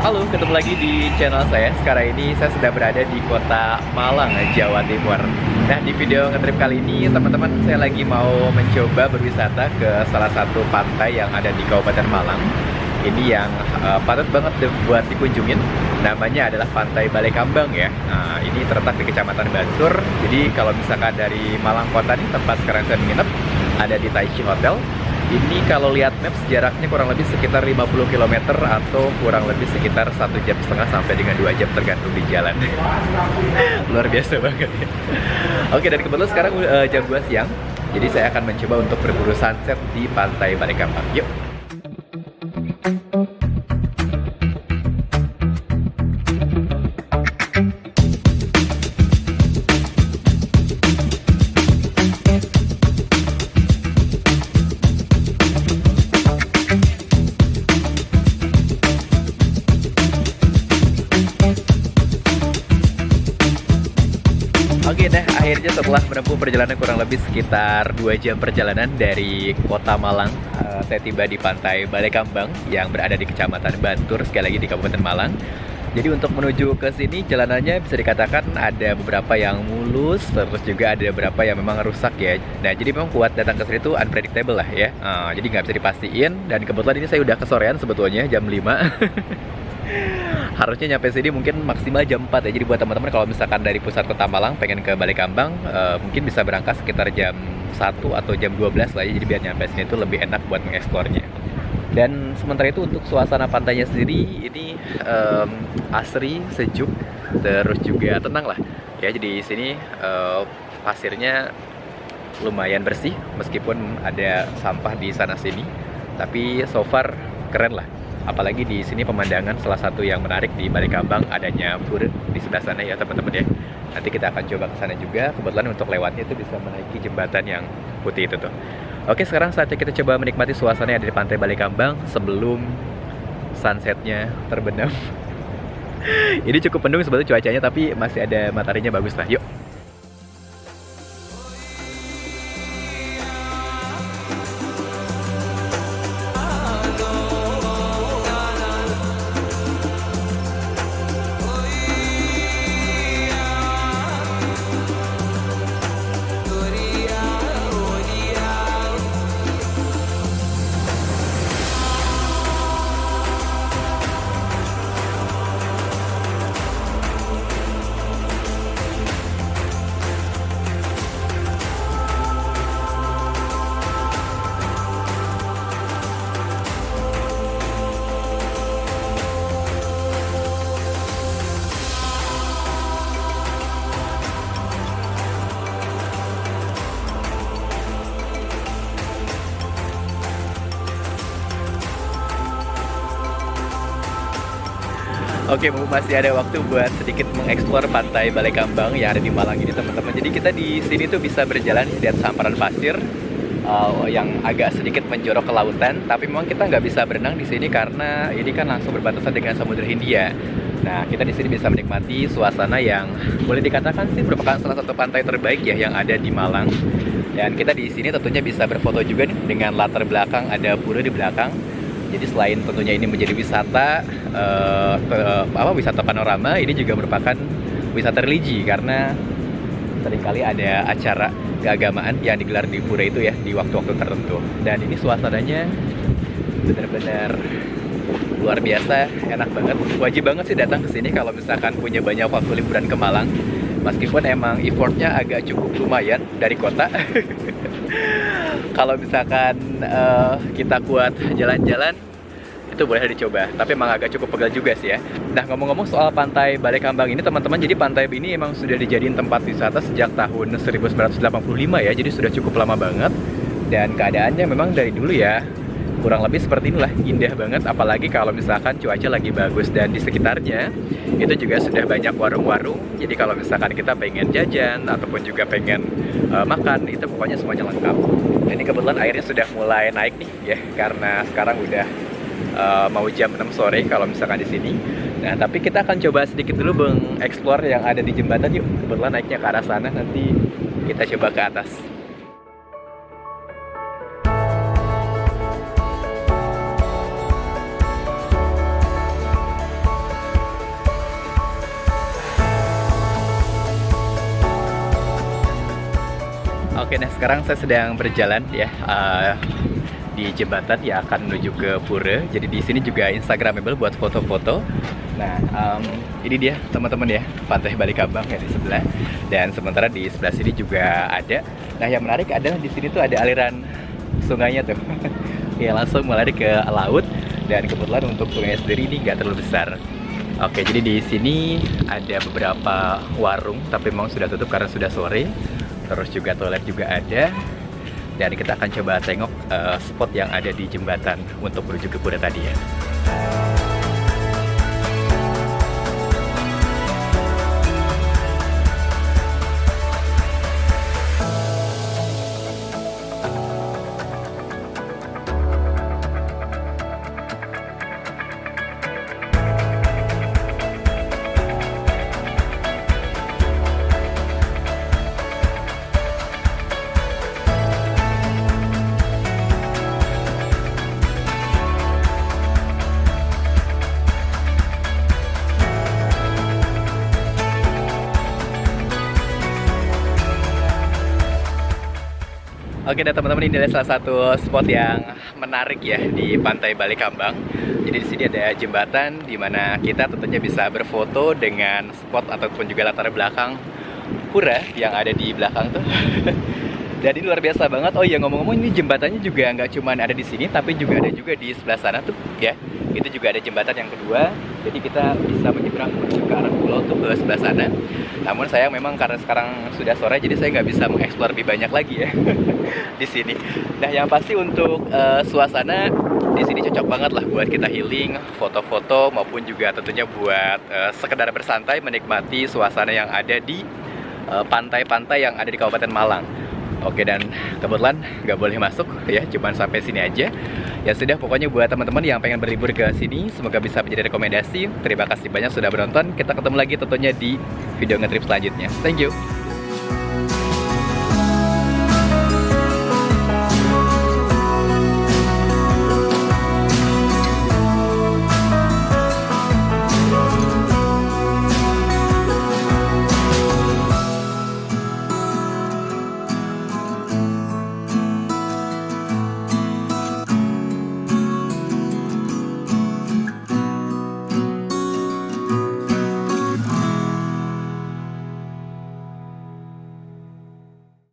Halo, ketemu lagi di channel saya. Sekarang ini saya sedang berada di kota Malang, Jawa Timur. Nah, di video ngetrip kali ini, teman-teman, saya lagi mau mencoba berwisata ke salah satu pantai yang ada di Kabupaten Malang. Ini yang patut banget buat dikunjungin. Namanya adalah Pantai Balekambang ya. Nah, ini terletak di Kecamatan Bantur. Jadi kalau misalkan dari Malang kota nih, tempat sekarang saya menginap, ada di Taichi Hotel. Ini kalau lihat maps jaraknya kurang lebih sekitar 50 km atau kurang lebih sekitar 1,5 jam sampai dengan 2 jam tergantung di jalan. Luar biasa banget ya. Oke, dan kebetulan sekarang jam 2 siang. Jadi saya akan mencoba untuk berburu sunset di Pantai Balekambang. Yuk. Oke deh, akhirnya setelah menempuh perjalanan kurang lebih sekitar 2 jam perjalanan dari kota Malang, saya tiba di Pantai Balekambang yang berada di Kecamatan Bantur, sekali lagi di Kabupaten Malang. Jadi untuk menuju ke sini jalanannya bisa dikatakan ada beberapa yang mulus, terus juga ada beberapa yang memang rusak ya. Nah, jadi memang buat datang ke sini itu unpredictable lah ya. Jadi nggak bisa dipastiin, dan kebetulan ini saya udah kesorean sebetulnya jam 5. Harusnya nyampe sini mungkin maksimal jam 4 ya. Jadi buat teman-teman kalau misalkan dari pusat kota Malang pengen ke Balekambang, mungkin bisa berangkat sekitar jam 1 atau jam 12 lah ya. Jadi biar nyampe sini itu lebih enak buat mengeksplornya. Dan sementara itu untuk suasana pantainya sendiri ini asri, sejuk, terus juga tenang lah ya. Jadi di sini pasirnya lumayan bersih meskipun ada sampah di sana sini, tapi so far keren lah. Apalagi di sini pemandangan salah satu yang menarik di Balekambang, adanya pura di sebelah sana ya teman-teman ya. Nanti kita akan coba ke sana juga. Kebetulan untuk lewatnya itu bisa menaiki jembatan yang putih itu tuh. Oke, sekarang saatnya kita coba menikmati suasana yang ada di Pantai Balekambang sebelum sunsetnya terbenam. Ini cukup mendung sebetulnya cuacanya, tapi masih ada mataharinya, bagus lah. Yuk. Oke, masih ada waktu buat sedikit mengeksplor Pantai Balekambang yang ada di Malang ini teman-teman. Jadi kita di sini tuh bisa berjalan di atas hamparan pasir yang agak sedikit menjorok ke lautan. Tapi memang kita nggak bisa berenang di sini karena ini kan langsung berbatasan dengan Samudra Hindia. Nah, kita di sini bisa menikmati suasana yang boleh dikatakan sih merupakan salah satu pantai terbaik ya yang ada di Malang. Dan kita di sini tentunya bisa berfoto juga nih dengan latar belakang ada pura di belakang. Jadi selain tentunya ini menjadi wisata wisata panorama, ini juga merupakan wisata religi karena seringkali ada acara keagamaan yang digelar di pura itu ya di waktu-waktu tertentu. Dan ini suasananya benar-benar luar biasa, enak banget. Wajib banget sih datang ke sini kalau misalkan punya banyak waktu liburan ke Malang. Meskipun emang effortnya agak cukup lumayan dari kota. Kalau misalkan kita kuat jalan-jalan, itu boleh dicoba. Tapi emang agak cukup pegal juga sih ya. Nah, ngomong-ngomong soal Pantai Balekambang ini teman-teman, jadi pantai ini emang sudah dijadiin tempat wisata sejak tahun 1985 ya. Jadi sudah cukup lama banget. Dan keadaannya memang dari dulu ya kurang lebih seperti inilah, indah banget. Apalagi kalau misalkan cuaca lagi bagus. Dan di sekitarnya itu juga sudah banyak warung-warung. Jadi kalau misalkan kita pengen jajan ataupun juga pengen makan, itu pokoknya semuanya lengkap. Dan ini kebetulan airnya sudah mulai naik nih ya, karena sekarang udah mau jam 6 sore kalau misalkan di sini. Nah, tapi kita akan coba sedikit dulu mengeksplor yang ada di jembatan yuk. Kebetulan naiknya ke arah sana, nanti kita coba ke atas. Oke, nah sekarang saya sedang berjalan ya di jembatan yang akan menuju ke pura. Jadi di sini juga instagramable buat foto-foto. Nah, ini dia teman-teman ya, Pantai Balikambang ya di sebelah. Dan sementara di sebelah sini juga ada. Nah, yang menarik adalah di sini tuh ada aliran sungainya tuh. Ya, langsung mengalir ke laut. Dan kebetulan untuk sungai sendiri ini nggak terlalu besar. Oke, jadi di sini ada beberapa warung, tapi memang sudah tutup karena sudah sore. Terus juga toilet juga ada. Dan kita akan coba tengok spot yang ada di jembatan untuk menuju ke pura tadi ya. Oke deh teman-teman, ini adalah salah satu spot yang menarik ya di Pantai Balikambang. Jadi di sini ada jembatan di mana kita tentunya bisa berfoto dengan spot ataupun juga latar belakang pura yang ada di belakang tuh. Dan ini luar biasa banget. Oh iya, ngomong-ngomong, ini jembatannya juga nggak cuma ada di sini, tapi juga ada juga di sebelah sana tuh ya. Itu juga ada jembatan yang kedua. Jadi kita bisa menyeberang menuju ke arah pulau tuh ke sebelah sana. Namun sayang memang karena sekarang sudah sore, jadi saya nggak bisa mengeksplor lebih banyak lagi ya di sini. Nah, yang pasti untuk suasana di sini cocok banget lah buat kita healing, foto-foto maupun juga tentunya buat sekedar bersantai menikmati suasana yang ada di pantai-pantai yang ada di Kabupaten Malang. Oke, dan kebetulan nggak boleh masuk ya, cuman sampai sini aja. Ya sudah, pokoknya buat teman-teman yang pengen berlibur ke sini, semoga bisa menjadi rekomendasi. Terima kasih banyak sudah menonton. Kita ketemu lagi tentunya di video ngetrip selanjutnya. Thank you.